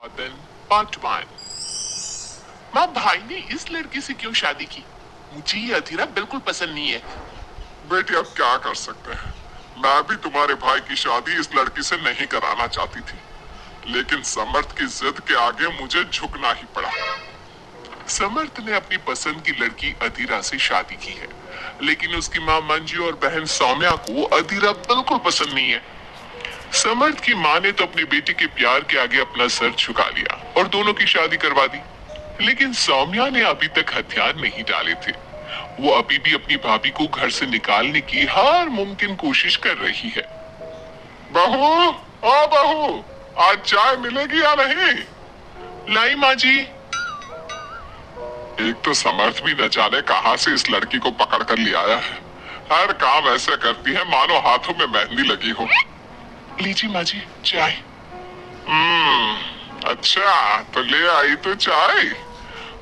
Then part 1। माँ, भाई ने इस लड़की से क्यों शादी की? मुझे ये अधीरा बिल्कुल पसंद नहीं है। बेटी अब क्या कर सकते हैं, मैं भी तुम्हारे भाई की शादी इस लड़की से नहीं कराना चाहती थी, लेकिन समर्थ की जिद के आगे मुझे झुकना ही पड़ा। समर्थ ने अपनी पसंद की लड़की अधीरा से शादी की है, लेकिन उसकी माँ मंजू और बहन सौम्या को अधीरा बिल्कुल पसंद नहीं है। समर्थ की माँ ने तो अपनी बेटी के प्यार के आगे अपना सर झुका लिया और दोनों की शादी करवा दी, लेकिन सौम्या ने अभी तक हथियार नहीं डाले थे। वो अभी भी अपनी भाभी को घर से निकालने की हर मुमकिन कोशिश कर रही है। बहू, ओ बहू, आज चाय मिलेगी या नहीं? लाई माँ जी। एक तो समर्थ भी न जाने कहां से इस लड़की को पकड़ कर ले आया है। हर काम ऐसे करती है मानो हाथों में मेहंदी लगी हो। लीजिए माँ जी चाय। अच्छा तो ले आई तो चाय।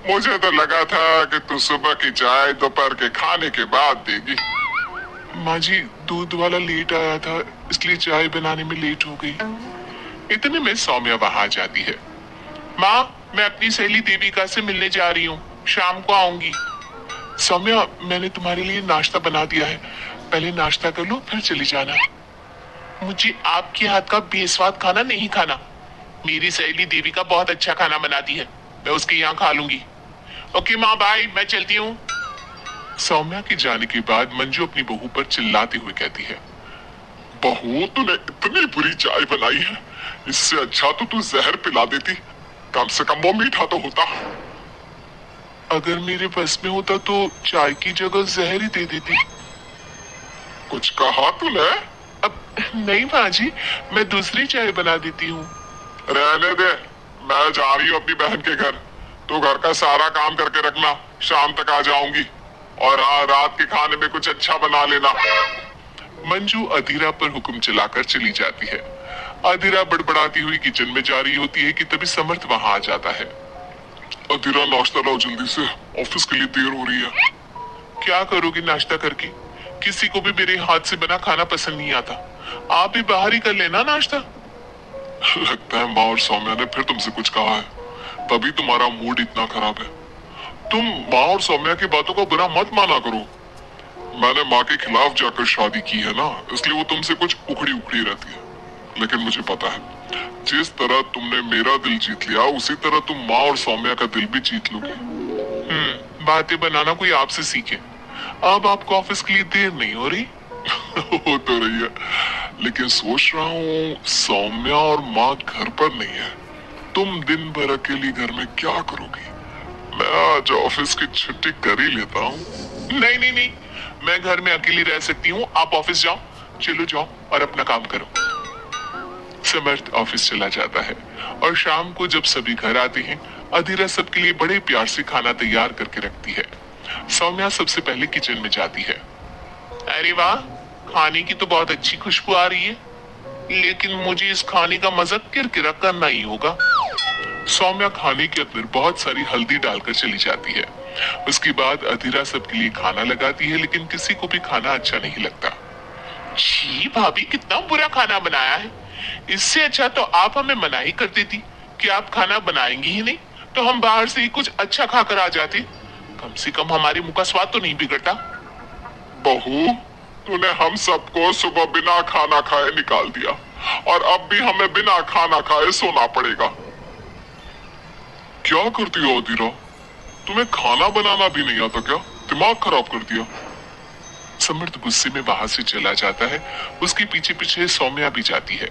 मुझे तो लगा था कि तू सुबह की चाय दोपहर के खाने के बाद देगी। माँ जी दूध वाला लेट आया था, इसलिए चाय बनाने में लेट हो गई। इतने में सौम्या वहां आ जाती है। माँ, मैं अपनी सहेली देविका से मिलने जा रही हूँ, शाम को आऊंगी। सौम्या, मैंने तुम्हारे लिए नाश्ता बना दिया है, पहले नाश्ता कर लो फिर चली जाना। मुझे आपके हाथ का बेस्वाद खाना नहीं खाना। मेरी सहेली देविका बहुत अच्छा खाना बनाती है, मैं उसके यहाँ खा लूंगी। ओके माँ, बाय, मैं चलती हूँ। सौम्या के जाने के बाद मंजू अपनी बहू पर चिल्लाते हुए कहती है, बहू तूने इतनी बुरी चाय बनाई है, इससे अच्छा तो तू जहर पिला देती, कम से कम वो मीठा तो होता। अगर मेरे बस में होता तो चाय की जगह जहर ही दे देती। कुछ कहा तूने? अब नहीं माँ जी, मैं दूसरी चाय बना देती हूँ। रहने दे, मैं जा रही हूँ अपनी बहन के घर। तू घर का सारा काम करके रखना, शाम तक आ जाऊंगी। और हाँ, रात के खाने में कुछ अच्छा बना लेना। मंजू अधीरा पर हुक्म चलाकर चली जाती है। अधीरा बड़बड़ाती हुई किचन में जा रही होती है कि तभी समर्थ वहां आ जाता है। अधीरा नाश्ता लाओ जल्दी से, ऑफिस के लिए देर हो रही है। क्या करोगी नाश्ता करके? किसी को भी मेरे हाथ से बना खाना पसंद नहीं आता, आप भी बाहर ही कर लेना नाश्ता। लगता है माँ और सौम्या ने फिर तुमसे कुछ कहा है, तभी तुम्हारा मूड इतना खराब है। तुम माँ और सौम्या की बातों को बुरा मत माना करो। मैंने माँ के खिलाफ जाकर शादी की है ना, इसलिए वो तुमसे कुछ उखड़ी उखड़ी रहती है। लेकिन मुझे पता है, जिस तरह तुमने मेरा दिल जीत लिया, उसी तरह तुम माँ और सौम्या का दिल भी जीत लोगी। बातें बनाना कोई आपसे सीखे। अब आपको ऑफिस के लिए देर नहीं हो रही? हो तो रही है, लेकिन सोच रहा हूँ सौम्या और माँ घर पर नहीं है, तुम दिन भर अकेली घर में क्या करोगी? मैं आज ऑफिस की छुट्टी कर ही लेता हूँ। नहीं नहीं नहीं, मैं घर में अकेली रह सकती हूँ, आप ऑफिस जाओ। चलो जाओ और अपना काम करो। समर्थ ऑफिस चला जाता है और शाम को जब सभी घर आते हैं, अधीरा सबके लिए बड़े प्यार से खाना तैयार करके रखती है। सौम्या सबसे पहले किचन में जाती है। अरे वाह, खाने की तो बहुत अच्छी खुशबू आ रही है, लेकिन मुझे इस खाने का मजा किरकिरा करना ही होगा। सौम्या खाने के अंदर बहुत सारी हल्दी डालकर चली जाती है। उसके बाद अधीरा सबके लिए खाना लगाती है, लेकिन किसी को भी खाना अच्छा नहीं लगता। छी भाभी, कितना बुरा खाना बनाया है। इससे अच्छा तो आप हमें मना ही कर देती कि आप खाना बनाएंगी ही नहीं, तो हम बाहर से ही कुछ अच्छा खाकर आ जाते। कम से कम हमारे मुंह का स्वाद तो नहीं बिगड़ता। बहू, तूने हम सबको सुबह बिना खाना खाए निकाल दिया, और अब भी हमें बिना खाना खाए सोना पड़ेगा। क्या करती हो अधीरा? तुम्हें खाना बनाना भी नहीं आता क्या? दिमाग खराब कर दिया। समर्थ गुस्से में वहां से चला जाता है। उसके पीछे पीछे सौम्या भी जाती है।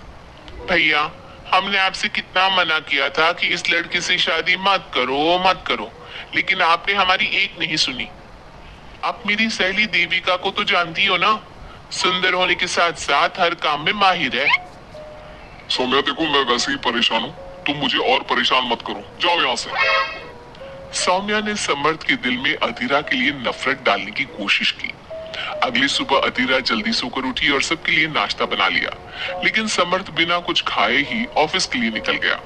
भैया, हमने आपसे कितना मना किया था कि इस लड़के से शादी मत करो मत करो, लेकिन आपने हमारी एक नहीं सुनी। आप मेरी सहेली देविका को तो जानती हो ना, सुंदर होने के साथ साथ हर काम में माहिर है। सौम्या देखो, मैं वैसे ही परेशान हूँ, तुम मुझे और परेशान मत करो, जाओ यहाँ से। सौम्या ने समर्थ के दिल में अधीरा के लिए नफरत डालने की कोशिश की। अगली सुबह अधीरा जल्दी सोकर उठी और सबके लिए नाश्ता बना लिया, लेकिन समर्थ बिना कुछ खाए ही ऑफिस के लिए निकल गया।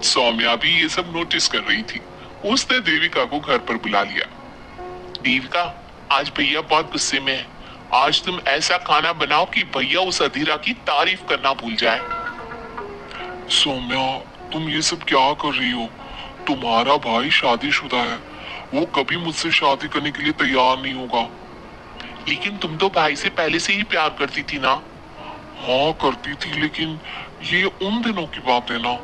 सौम्या भी ये सब नोटिस कर रही थी। उसने देविका को घर पर बुला लिया। देविका, आज भैया बहुत गुस्से में है। आज तुम ऐसा खाना बनाओ कि भैया उस अधीरा की तारीफ करना भूल जाए। सौम्या, तुम ये सब क्या कर रही हो? तुम्हारा भाई शादीशुदा है, वो कभी मुझसे शादी करने के लिए तैयार नहीं होगा। लेकिन तुम तो भाई से पहले से ही प्यार करती थी ना। हाँ करती थी, लेकिन ये उन दिनों की बात है ना।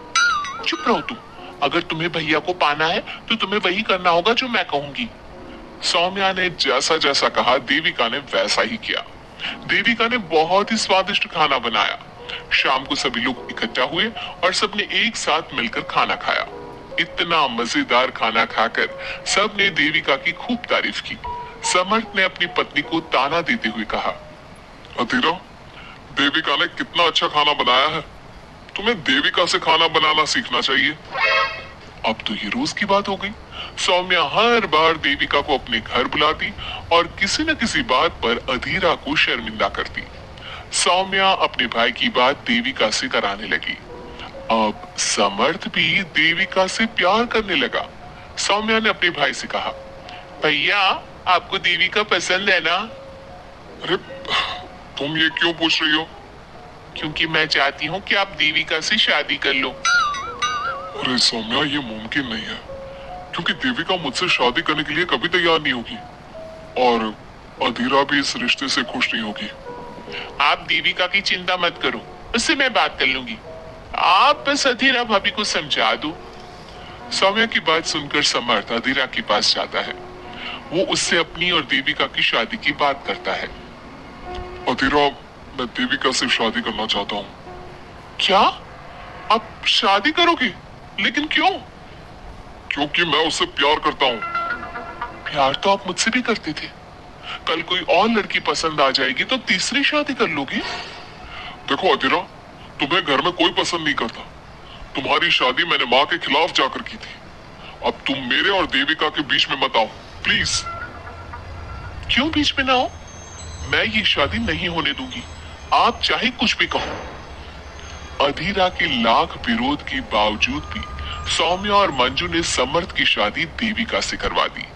चुप रहो तुम। अगर तुम्हें भैया को पाना है तो तुम्हें वही करना होगा जो मैं कहूंगी। सौम्या ने जैसा जैसा कहा देविका ने वैसा ही किया। देविका ने बहुत ही स्वादिष्ट खाना बनाया। शाम को सभी लोग इकट्ठा हुए और सबने एक साथ मिलकर खाना खाया। इतना मजेदार खाना खाकर सबने देविका की खूब तारीफ की। समर्थ ने अपनी पत्नी को ताना देते हुए कहा, अधीरा, देविका ने कितना अच्छा खाना बनाया है। तुम्हें देविका से खाना बनाना सीखना चाहिए। अब तो ये रोज की बात हो गई। सौम्या हर बार देविका को अपने घर बुलाती और किसी न किसी बात पर अधीरा को शर्मिंदा करती। सौम्या अपने भाई की बात देविका से कराने लगी। अब समर्थ भी देविका से प्यार करने लगा। सौम्या ने अपने भाई से कहा, भैया आपको देविका पसंद है ना? अरे तुम ये क्यों पूछ रही हो? क्योंकि मैं चाहती हूँ कि आप देविका से शादी कर लो। अरे सौम्या, ये मुमकिन नहीं है, क्योंकि देविका मुझसे शादी करने के लिए कभी तैयार नहीं होगी और अधीरा भी इस रिश्ते से खुश नहीं होगी। आप देविका की चिंता मत करो, उससे मैं बात कर लूंगी। आप बस अधीरा भाभी को समझा दो। सौम्या की बात सुनकर समर्थ अधीरा के पास जाता है। वो उससे अपनी और देविका की शादी की बात करता है। अधीरा, मैं देविका से शादी करना चाहता हूँ। क्या? आप शादी करोगे? लेकिन क्यों? क्योंकि मैं उससे प्यार करता हूँ। प्यार तो आप मुझसे भी करते थे। कल कोई और लड़की पसंद आ जाएगी तो तीसरी शादी कर लोगे? देखो अधीरा, तुम्हें घर में कोई पसंद नहीं करता। तुम्हारी शादी मैंने माँ के खिलाफ जाकर की थी। अब तुम मेरे और देविका के बीच में मत आओ, प्लीज। क्यों बीच में ना हो? मैं ये शादी नहीं होने दूंगी, आप चाहे कुछ भी कहो। अधीरा के लाख विरोध के बावजूद भी सौम्या और मंजू ने समर्थ की शादी देविका से करवा दी।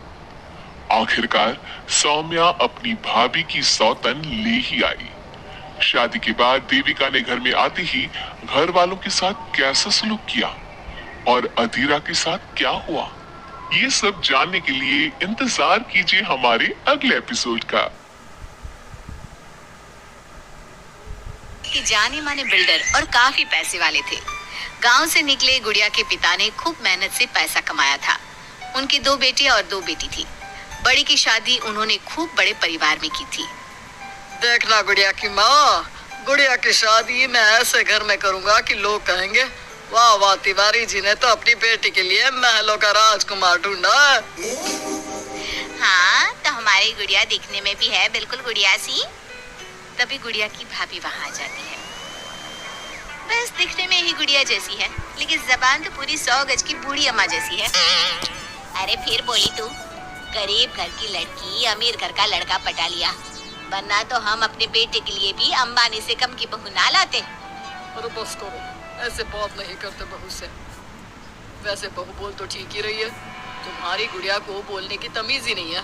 आखिरकार सौम्या अपनी भाभी की सौतन ले ही आई। शादी के बाद देविका ने घर में आते ही घर वालों के साथ कैसा सलूक किया और अधीरा के साथ क्या हुआ, ये सब जानने के लिए इंतजार कीजिए हमारे अगले एपिसोड का। कि जाने माने बिल्डर और काफी पैसे वाले थे। गांव से निकले गुड़िया के पिता ने खूब मेहनत से पैसा कमाया था। उनकी 2 बेटे और 2 बेटी थी। बड़ी की शादी उन्होंने खूब बड़े परिवार में की थी। देखना गुड़िया की माँ, गुड़िया की शादी मैं ऐसे घर में करूंगा कि लोग कहेंगे, वाह वाह, तिवारी जी ने तो अपनी बेटी के लिए महलों का राजकुमार ढूंढा। हाँ, तो हमारी गुड़िया दिखने में भी है बिल्कुल गुड़िया सी। तभी गुड़िया की भाभी वहाँ आ जाती है। बस दिखने में ही गुड़िया जैसी है, लेकिन जबान तो पूरी 100 गज की बूढ़ी अम्मा जैसी है। अरे फिर बोली तू, गरीब घर की लड़की अमीर घर का लड़का पटा लिया, वरना तो हम अपने बेटे के लिए भी अंबानी से कम की बहू ना लाते। अरे बस करो, ऐसे बात नहीं करते बहू से। वैसे बहू बोल तो ठीक ही रही है, तुम्हारी गुड़िया को बोलने की तमीज ही नहीं है।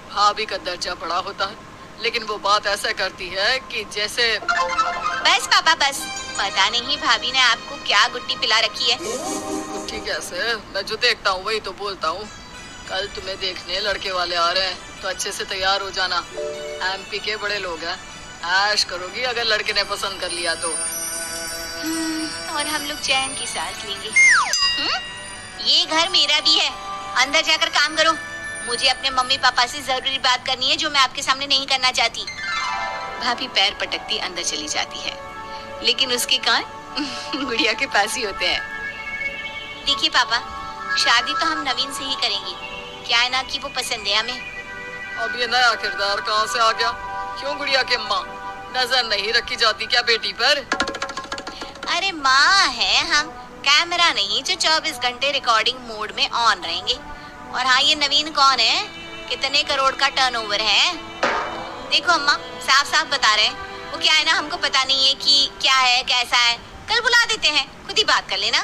भाभी का दर्जा बड़ा होता है, लेकिन वो बात ऐसा करती है कि जैसे। बस पापा बस, पता नहीं भाभी ने आपको क्या गुट्टी पिला रखी है। गुट्टी कैसे? मैं जो देखता हूँ वही तो बोलता हूँ। कल तुम्हें देखने लड़के वाले आ रहे हैं, तो अच्छे से तैयार हो जाना। एमपी के बड़े लोग हैं, ऐश करोगी अगर लड़के ने पसंद कर लिया तो। और हम लोग चैन की सांस लेंगे। ये घर मेरा भी है, अंदर जाकर काम करो। मुझे अपने मम्मी पापा से जरूरी बात करनी है जो मैं आपके सामने नहीं करना चाहती। भाभी पैर पटकती अंदर चली जाती है, लेकिन उसके कान गुड़िया के पास ही होते हैं। देखिए पापा, शादी तो हम नवीन से ही करेंगे। क्या है ना कि वो पसंद है हमें। अब ये नया किरदार कहाँ से आ गया? क्यों गुड़िया के माँ, नजर नहीं रखी जाती क्या बेटी पर? अरे माँ है हम, कैमरा नहीं जो 24 घंटे रिकॉर्डिंग मोड में ऑन रहेंगे। और हाँ, ये नवीन कौन है? कितने करोड़ का टर्नओवर है? देखो अम्मा, साफ साफ बता रहे हैं। वो क्या है ना, हमको पता नहीं है कि क्या है कैसा है। कल बुला देते हैं, खुद ही बात कर लेना।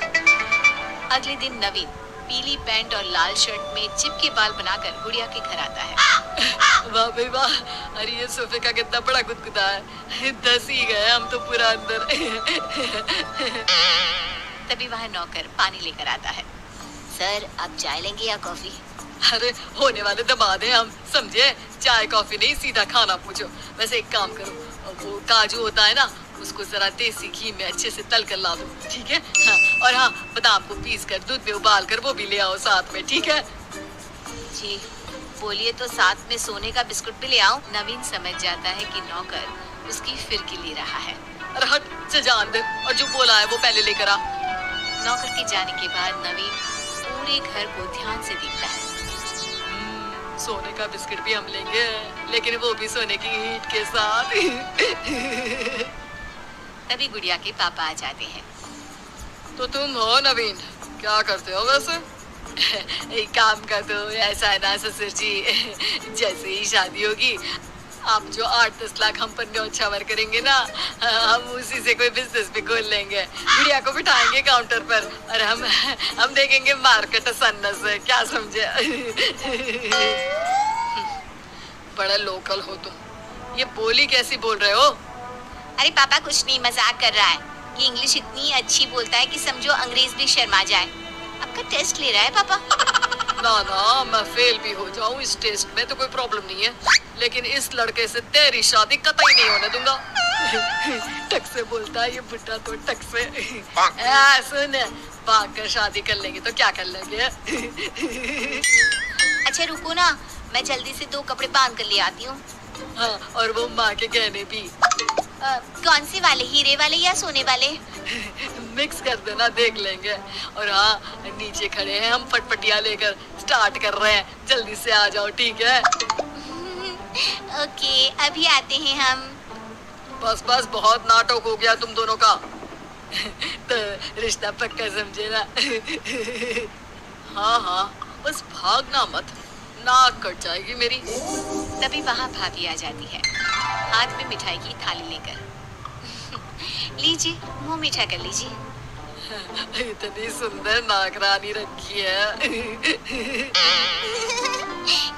अगले दिन नवीन पीली पैंट और लाल शर्ट में चिपके बाल बनाकर गुड़िया के घर आता है। वाह भाई वाह, अरे ये सोफे का कितना बड़ा गुदगुदा है। 10 ही गए हम तो पूरा अंदर। तभी वहाँ नौकर पानी लेकर आता है। सर, आप चाय लेंगे या कॉफी? अरे होने वाले दामाद हैं हम, समझे? चाय कॉफी नहीं, सीधा खाना पूछो। वैसे एक काम करो, वो काजू होता है ना, उसको जरा देसी घी में अच्छे से तल कर ला दो, ठीक है? हाँ, और हाँ, बादाम को पीस कर दूध में उबाल कर वो भी ले आओ साथ में, ठीक है? जी बोलिए, तो साथ में सोने का बिस्कुट भी ले आऊं? नवीन समझ जाता है कि नौकर उसकी फिरकी ले रहा है। अरे हट, से जान दे, और जो बोला है वो पहले लेकर आ। नौकर के जाने के बाद नवीन पूरे घर को ध्यान से देखता है। सोने का बिस्किट भी हम लेंगे, लेकिन वो भी सोने की ईंट के साथ। तभी गुड़िया के पापा आ जाते हैं। तो तुम हो नवीन, क्या करते हो वैसे? एक काम कर दो, ऐसा है ना ससुर जी, जैसे ही शादी होगी आप जो 8-10 लाख हम पर न्योछावर करेंगे ना, हम उसी से कोई बिजनेस भी खोल लेंगे। गुड़िया को बिठाएंगे काउंटर पर और हम देखेंगे मार्केट सन्नस है, क्या समझे? बड़ा लोकल हो तुम, ये बोली कैसी बोल रहे हो? अरे पापा कुछ नहीं, मजाक कर रहा है। ये इंग्लिश इतनी अच्छी बोलता है कि समझो अंग्रेज भी शर्मा जाए। आपका टेस्ट ले रहा है पापा? ना ना, मैं फेल भी हो जाऊं इस टेस्ट में तो कोई प्रॉब्लम नहीं है, लेकिन इस लड़के से तेरी शादी कतई नहीं होने दूंगा। टक से बोलता है ये बुड्ढा, तो टक से। सुन, भाग कर शादी कर लेंगे तो क्या कर लेंगे? अच्छा रुको ना, मैं जल्दी से 2 कपड़े बांध कर ले आती हूँ। हाँ, और वो माँ के गहने भी। कौन से वाले, हीरे वाले या सोने वाले? मिक्स कर देना, देख लेंगे। और हाँ, नीचे खड़े हैं हम फटफटिया लेकर, स्टार्ट कर रहे हैं, जल्दी से आ जाओ, ठीक है? ओके, अभी आते हैं हम। बस बस, बहुत नाटक हो गया तुम दोनों का। तो रिश्ता पक्का समझे ना? हाँ हाँ, बस भागना मत, नाक कट जाएगी मेरी। तभी वहाँ भाभी आ जाती है, हाथ में मिठाई की थाली लेकर। लीजिए, मुंह मीठा कर लीजिए। इतनी सुंदर नाकरानी रखी है।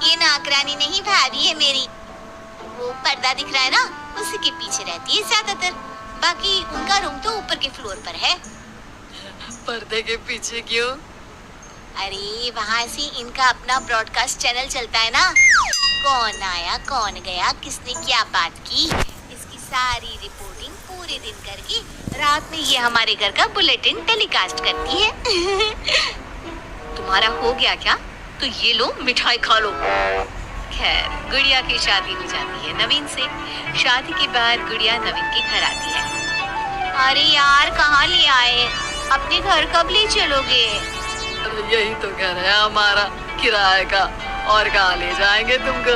ये नाकरानी नहीं, भाभी है मेरी। वो पर्दा दिख रहा है ना, उसी के पीछे रहती है ज्यादातर। बाकी उनका रूम तो ऊपर के फ्लोर पर है। पर्दे के पीछे क्यों? अरे वहाँ से इनका अपना ब्रॉडकास्ट चैनल चलता है ना। कौन आया, कौन गया, किसने क्या बात की, इसकी सारी रिपोर्टिंग पूरे दिन करके रात में ये हमारे घर का बुलेटिन टेलीकास्ट करती है। तुम्हारा हो गया क्या? तो ये लो, मिठाई खा लो। खैर, गुड़िया की शादी हो जाती है नवीन से। शादी के बाद गुड़िया नवीन के घर आती है। अरे यार, कहाँ ले आए? अपने घर कब ले चलोगे? अरे यही तो घर है हमारा, किराए का, और कहाँ ले जाएंगे तुमको?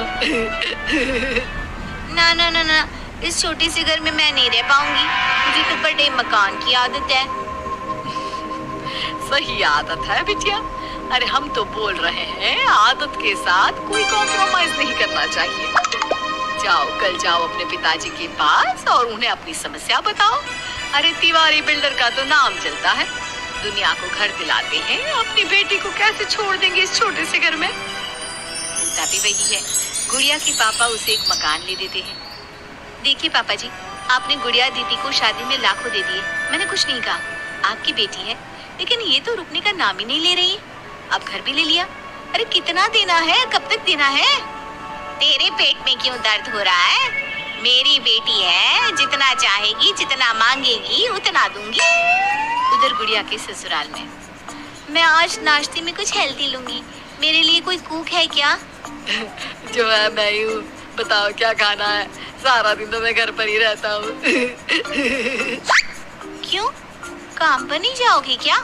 ना ना ना ना, इस छोटे से घर में मैं नहीं रह पाऊंगी। मुझे तो बड़े मकान की आदत है। सही आदत है बिटिया। अरे हम तो बोल रहे हैं, आदत के साथ कोई कॉम्प्रोमाइज नहीं करना चाहिए। जाओ, कल जाओ अपने पिताजी के पास और उन्हें अपनी समस्या बताओ। अरे तिवारी बिल्डर का तो नाम चलता है, दुनिया को घर दिलाते हैं, अपनी बेटी को कैसे छोड़ देंगे इस छोटे से घर में? होता भी वही है। गुड़िया के पापा उसे एक मकान ले देते हैं। देखिए पापा जी, आपने गुड़िया दीदी को शादी में लाखों दे दिए, मैंने कुछ नहीं कहा। आपकी बेटी है, लेकिन ये तो रुकने का नाम ही नहीं ले रही। अब घर भी ले लिया। अरे कितना देना है, कब तक देना है? तेरे पेट में क्यों दर्द हो रहा है? मेरी बेटी है, जितना चाहेगी, जितना मांगेगी उतना दूंगी। उधर गुड़िया के ससुराल में, मैं आज नाश्ते में कुछ हेल्दी लूंगी, मेरे लिए कोई कुक है क्या? जो है मैं ही हूँ, बताओ क्या खाना है? सारा दिन तो मैं घर पर ही रहता हूँ। क्यों, काम पर नहीं जाओगे क्या?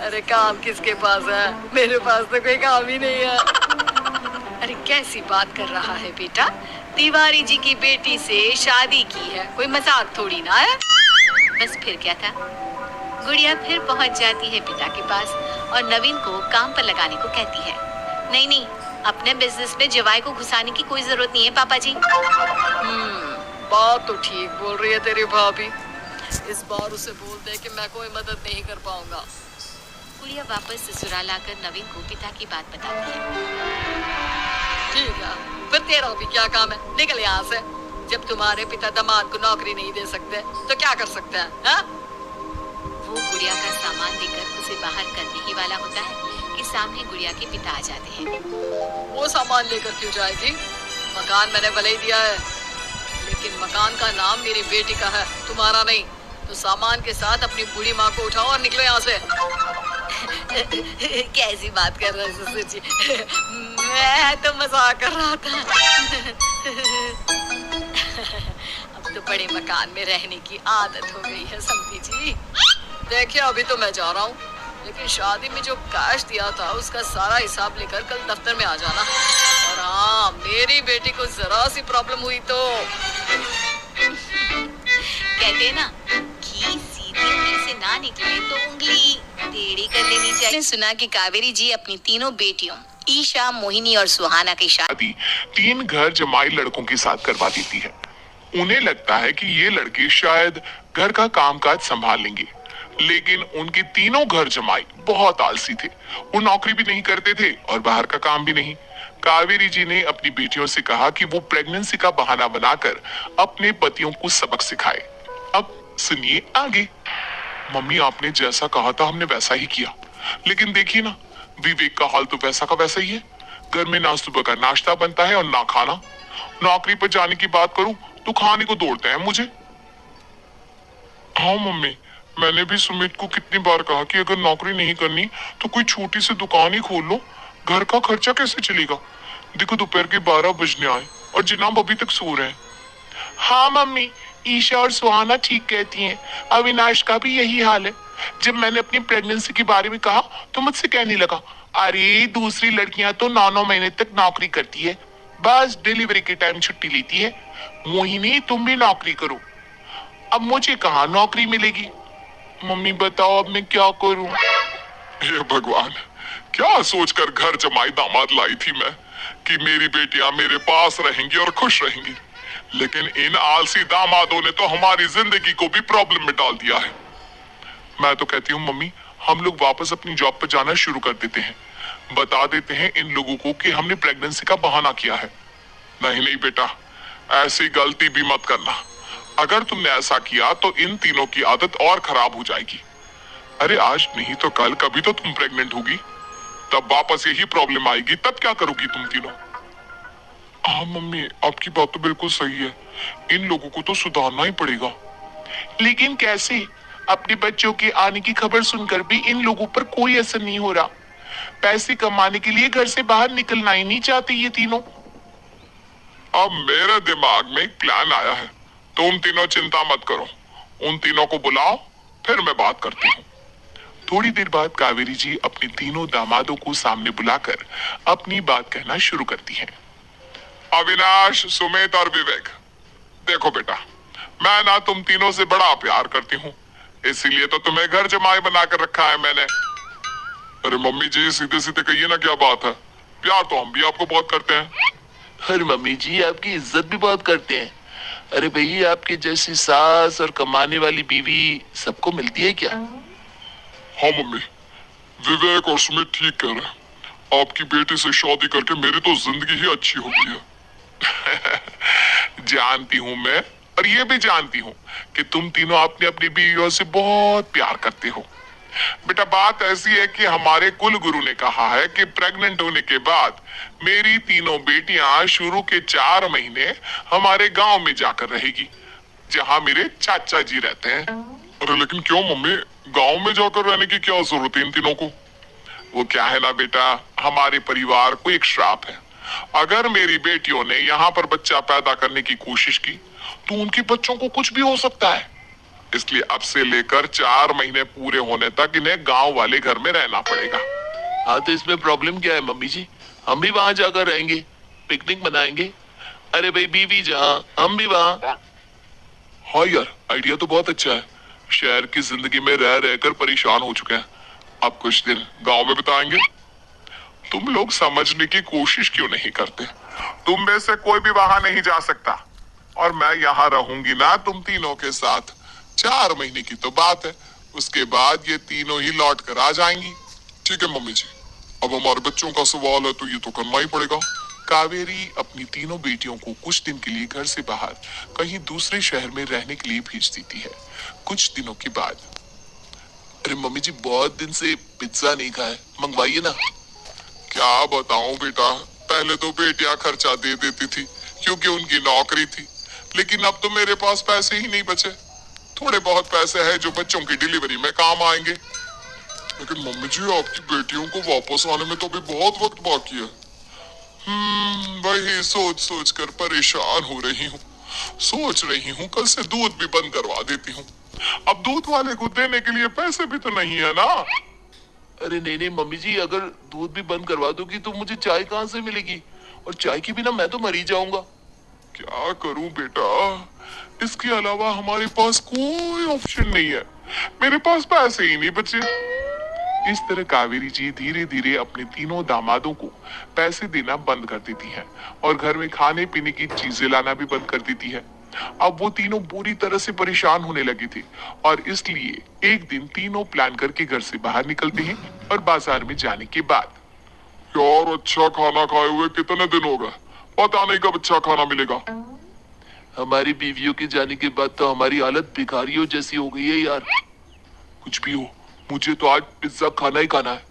अरे काम किसके पास है, मेरे पास तो कोई काम ही नहीं है। अरे कैसी बात कर रहा है बेटा, तिवारी जी की बेटी से शादी की है, कोई मजाक थोड़ी ना है। बस फिर क्या था, गुड़िया फिर पहुंच जाती है पिता के पास और नवीन को काम पर लगाने को कहती है। नहीं नहीं, अपने बिजनेस में जवाई को घुसाने की कोई जरूरत नहीं है पापा जी। बात तो ठीक बोल रही है तेरी भाभी। इस बार उसे बोल दे कि मैं कोई मदद नहीं कर पाऊंगा। गुड़िया वापस ससुराल आकर नवीन को पिता की बात बताती है। ठीक है, फिर तेरा भी क्या काम है, निकल यहाँ से। जब तुम्हारे पिता दामाद को नौकरी नहीं दे सकते तो क्या कर सकते हैं, हा? वो वो गुड़िया का सामान देकर उसे बाहर करने ही वाला होता है कि सामने गुड़िया के पिता आ जाते हैं। वो सामान लेकर क्यों जाएगी? मकान मैंने भले ही दिया है, लेकिन मकान का नाम मेरी बेटी का है, तुम्हारा नहीं। तो सामान के साथ अपनी बूढ़ी माँ को उठाओ और निकलो यहाँ से। कैसी बात कर रहे हैं ससुर जी? मैं तो मजाक कर रहा था। अब तो बड़े मकान में रहने की आदत हो गई है समधी जी। देखिए अभी तो मैं जा रहा हूँ, लेकिन शादी में जो कैश दिया था उसका सारा हिसाब लेकर कल दफ्तर में आ जाना। और हाँ, मेरी बेटी को जरा सी प्रॉब्लम हुई तो कहते हैं ना कि सीधी उंगली से ना निकले तो उंगली टेढ़ी कर लेनी चाहिए। मैंने सुना कि कावेरी जी अपनी तीनों बेटियों ईशा, मोहिनी और सुहाना की शादी 3 घर जमाई लड़कों के साथ करवा देती है। उन्हें लगता है कि ये लड़के शायद घर का कामकाज संभाल लेंगे, लेकिन उनके तीनों घर जमाई बहुत आलसी थे। वो नौकरी भी नहीं करते थे और बाहर का काम भी नहीं। कावेरी जी ने अपनी बेटियों से कहा कि वो प्रेगनेंसी का बहाना बनाकर अपने पतियों को सबक सिखाए। अब सुनिए आगे। मम्मी, आपने जैसा कहा था हमने वैसा ही किया, लेकिन देखिए ना, विवेक का हाल तो वैसा का वैसा ही है। घर में ना सुबह का नाश्ता बनता है और ना खाना। नौकरी पर जाने की बात करूं तो खाने को दौड़ते हैं मुझे। हाँ मम्मी, मैंने भी सुमित को कितनी बार कहा कि अगर नौकरी नहीं करनी तो कोई छोटी सी दुकान ही खोल लो। घर का खर्चा कैसे चलेगा? देखो दोपहर के 12 बजने आए और जनाब अभी तक सो रहे हैं। हाँ मम्मी, ईशा और सुहाना ठीक कहती हैं। अविनाश का भी यही हाल है। जब मैंने अपनी प्रेगनेंसी के बारे में कहा तो मुझसे कहने लगा, अरे दूसरी लड़कियां तो 9-9 महीने तक नौकरी करती है, बस डिलीवरी के टाइम छुट्टी लेती है। मोहिनी, तुम भी नौकरी करो। अब मुझे कहाँ नौकरी मिलेगी? मम्मी बताओ अब मैं क्या करूं? हे भगवान, क्या सोचकर घर जमाई दामाद लाई थी मैं कि मेरी बेटियां मेरे पास रहेंगी और खुश रहेंगी, लेकिन इन आलसी दामादों ने तो हमारी जिंदगी को भी प्रॉब्लम में डाल दिया है। मैं तो कहती हूँ मम्मी, हम लोग वापस अपनी जॉब पर जाना शुरू कर देते हैं। बता देते हैं इन लोगों को कि हमने प्रेगनेंसी का बहाना किया है। नहीं नहीं बेटा, ऐसी गलती भी मत करना। अगर तुमने ऐसा किया तो इन तीनों की आदत और खराब हो जाएगी। अरे आज नहीं तो कल कभी तो तुम प्रेग्नेंट होगी, तब वापस यही प्रॉब्लम आएगी। तब क्या करोगी तुम तीनों? हाँ मम्मी, आपकी बात तो बिल्कुल सही है। इन लोगों को तो सुधारना ही पड़ेगा। लेकिन कैसे? अपने बच्चों के आने की खबर सुनकर भी इन लोगों पर कोई असर नहीं हो रहा। पैसे कमाने के लिए घर से बाहर निकलना ही नहीं चाहते ये तीनों। अब मेरे दिमाग में एक प्लान आया है। तुम तीनों चिंता मत करो, उन तीनों को बुलाओ, फिर मैं बात करती हूँ। थोड़ी देर बाद कावेरी जी अपने तीनों दामादों को सामने बुलाकर अपनी बात कहना शुरू करती हैं। अविनाश, सुमित और विवेक, देखो बेटा, मैं ना तुम तीनों से बड़ा प्यार करती हूँ, इसीलिए तो तुम्हें घर जमाई बनाकर रखा है मैंने। अरे मम्मी जी, सीधे सीधे कहिए ना, क्या बात है? प्यार तो हम भी आपको बहुत करते हैं। अरे मम्मी जी, आपकी इज्जत भी बहुत करते हैं। अरे भैया, आपकी जैसी सास और कमाने वाली बीवी सबको मिलती है क्या? हाँ मम्मी, विवेक और सुमित ठीक कह रहे हैं। आपकी बेटी से शादी करके मेरी तो जिंदगी ही अच्छी हो गई है। जानती हूँ मैं, और ये भी जानती हूँ कि तुम तीनों अपनी अपनी बीवियों से बहुत प्यार करते हो। बेटा, बात ऐसी है कि हमारे कुल गुरु ने कहा है कि प्रेग्नेंट होने के बाद मेरी तीनों बेटियां शुरू के 4 महीने हमारे गांव में जाकर रहेगी, जहां मेरे चाचा जी रहते हैं। अरे लेकिन क्यों मम्मी, गांव में जाकर रहने की क्या जरूरत है इन तीनों को? वो क्या है ना बेटा, हमारे परिवार को एक श्राप है। अगर मेरी बेटियों ने यहाँ पर बच्चा पैदा करने की कोशिश की तो उनके बच्चों को कुछ भी हो सकता है। इसलिए अब से लेकर 4 महीने पूरे होने तक इन्हें गांव वाले घर में रहना पड़ेगा। हाँ, तो इसमें प्रॉब्लम क्या है मम्मी जी? हम भी वहां जाकर रहेंगे, पिकनिक मनाएंगे। अरे भाई, बीवी जहाँ हम भी वहाँ। हाँ यार, आइडिया तो बहुत अच्छा है। शहर की जिंदगी में रह रहकर परेशान हो चुके हैं, अब कुछ दिन गांव में बिताएंगे। तुम लोग समझने की कोशिश क्यों नहीं करते? तुम में से कोई भी वहां नहीं जा सकता, और मैं यहाँ रहूंगी ना तुम तीनों के साथ। 4 महीने की तो बात है, उसके बाद ये तीनों ही लौट कर आ जाएंगी। ठीक है मम्मी जी, अब हमारे बच्चों का सवाल है तो ये तो करना ही पड़ेगा। कावेरी अपनी तीनों बेटियों को कुछ दिन के लिए घर से बाहर कहीं दूसरे शहर में रहने के लिए भेज देती है। कुछ दिनों के बाद अरे मम्मी जी बहुत दिन से पिज्जा नहीं खाया, मंगवाइए ना। क्या बताऊं बेटा, पहले तो बेटियां खर्चा दे देती थी क्योंकि उनकी नौकरी थी, लेकिन अब तो मेरे पास पैसे ही नहीं बचे। थोड़े बहुत पैसे हैं जो बच्चों की डिलीवरी में काम आएंगे। लेकिन मम्मी जी आपकी बेटियों को वापस आने में तो अभी बहुत वक्त बाकी है। वही सोच सोच कर परेशान हो रही हूँ। सोच रही हूँ कल से दूध भी बंद करवा देती हूँ। अब दूध वाले को देने के लिए पैसे भी तो नहीं है ना। अरे नहीं नहीं मम्मी जी, अगर दूध भी बंद करवा दोगी तो मुझे चाय कहाँ से मिलेगी, और चाय के बिना मैं तो मर ही जाऊंगा। क्या करूं बेटा, इसके अलावा हमारे पास कोई ऑप्शन नहीं है। मेरे पास पैसे ही नहीं बचे। इस तरह कावेरी जी धीरे धीरे अपने तीनों दामादों को पैसे देना बंद कर देती हैं और घर में खाने पीने की चीजें लाना भी बंद कर देती है। अब वो तीनों बुरी तरह से परेशान होने लगे थे और इसलिए एक दिन तीनों प्लान करके घर से बाहर निकलते हैं और बाजार में जाने के बाद यार अच्छा खाना खाए हुए कितने दिन हो गए, पता नहीं कब अच्छा खाना मिलेगा। हमारी बीवियों के जाने के बाद तो हमारी हालत भिखारियों जैसी हो गई है यार। कुछ भी हो, मुझे तो आज पिज्जा खाना ही खाना है।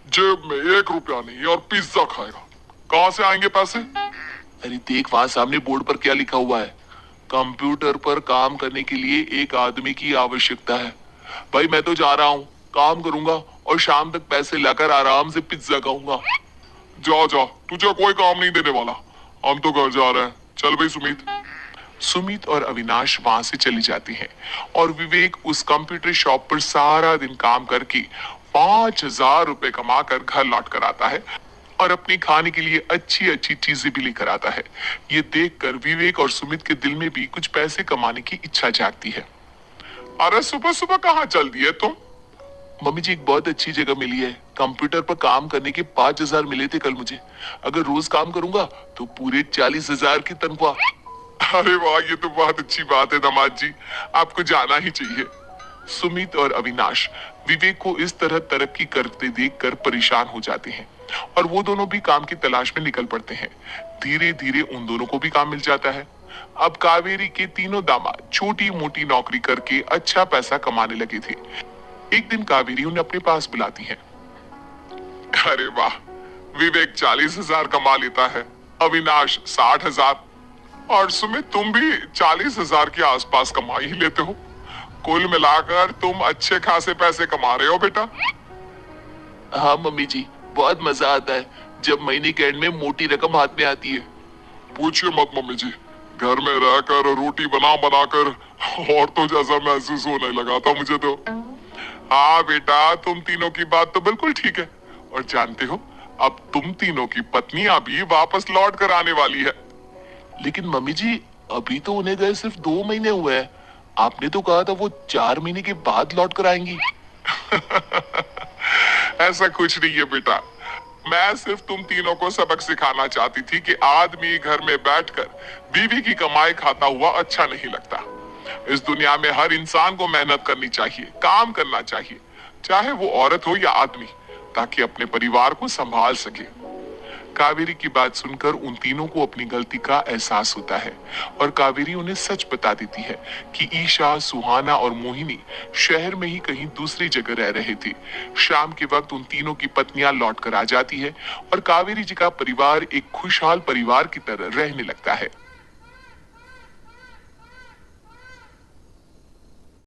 जेब में 1 रुपया नहीं और पिज्जा खाएगा, कहाँ से आएंगे पैसे? अरे देख वहां सामने बोर्ड पर क्या लिखा हुआ है, कंप्यूटर पर काम करने के लिए एक आदमी की आवश्यकता है। भाई मैं तो जा रहा हूँ, काम करूंगा और शाम तक पैसे लाकर आराम से पिज्जा खाऊंगा। जा जा, तुझे कोई काम नहीं देने वाला, हम तो घर जा रहे हैं। चल भाई सुमित। सुमित और अविनाश वहां से चली जाती हैं और विवेक उस कंप्यूटर शॉप पर सारा दिन काम करके 5,000 रुपए कमाकर घर लौट कर आता है और अपने खाने के लिए अच्छी अच्छी चीजें भी लेकर आता है। ये देखकर विवेक और सुमित के दिल में भी कुछ पैसे कमाने की इच्छा जागती है। अरे सुबह सुबह कहाँ चल दिए तुम? मम्मी जी एक बहुत अच्छी जगह मिली है, कंप्यूटर पर काम करने के 5,000 मिले थे कल मुझे। अगर रोज काम करूंगा तो पूरे 40,000 की तनख्वाह। अरे वाह, ये तो बहुत अच्छी बात है दामाद जी, आपको जाना ही चाहिए। सुमित और अविनाश विवेक को इस तरह तरक्की करते देखकर परेशान हो जाते हैं और वो दोनों भी काम की तलाश में निकल पड़ते हैं। धीरे धीरे उन दोनों को भी काम मिल जाता है। अब कावेरी के तीनों दामाद छोटी मोटी नौकरी करके अच्छा पैसा कमाने लगे थे। एक दिन कावेरी उन्हें अपने पास बुलाती है। अरे वाह, विवेक 40,000 कमा लेता है, अविनाश 60,000 और सुमित तुम भी 40,000 के आसपास कमा ही लेते हो। कुल मिलाकर तुम अच्छे खासे पैसे कमा रहे हो बेटा। हाँ मम्मी जी, बहुत मजा आता है जब महीने के एंड में मोटी रकम हाथ में आती है। पूछिए मत मम्मी जी, घर में रहकर रोटी बना बनाकर औरतों जैसा महसूस होने लगा था मुझे तो। हाँ बेटा, तुम तीनों की बात तो बिल्कुल ठीक है। और जानते हो, अब तुम तीनों की पत्नियां भी वापस लौट कर आने वाली है। लेकिन मम्मी जी अभी तो उन्हें गए सिर्फ 2 महीने हुए हैं, आपने तो कहा था वो 4 महीने के बाद लौट कर आएंगी। ऐसा कुछ नहीं है बेटा, मैं सिर्फ तुम तीनों को सबक सिखाना चाहती थी कि आदमी घर में बैठकर बीवी की कमाई खाता हुआ अच्छा नहीं लगता। इस दुनिया में हर इंसान को मेहनत करनी चाहिए, काम करना चाहिए, चाहे वो औरत हो या आदमी, ताकि अपने परिवार को संभाल सके। कावेरी की बात सुनकर उन तीनों को अपनी गलती का एहसास होता है और कावेरी उन्हें सच बता देती है कि ईशा, सुहाना और मोहिनी शहर में ही कहीं दूसरी जगह रह रहे थे। शाम के वक्त उन तीनों की पत्नियां लौट कर आ जाती है और कावेरी जी का परिवार एक खुशहाल परिवार की तरह रहने लगता है।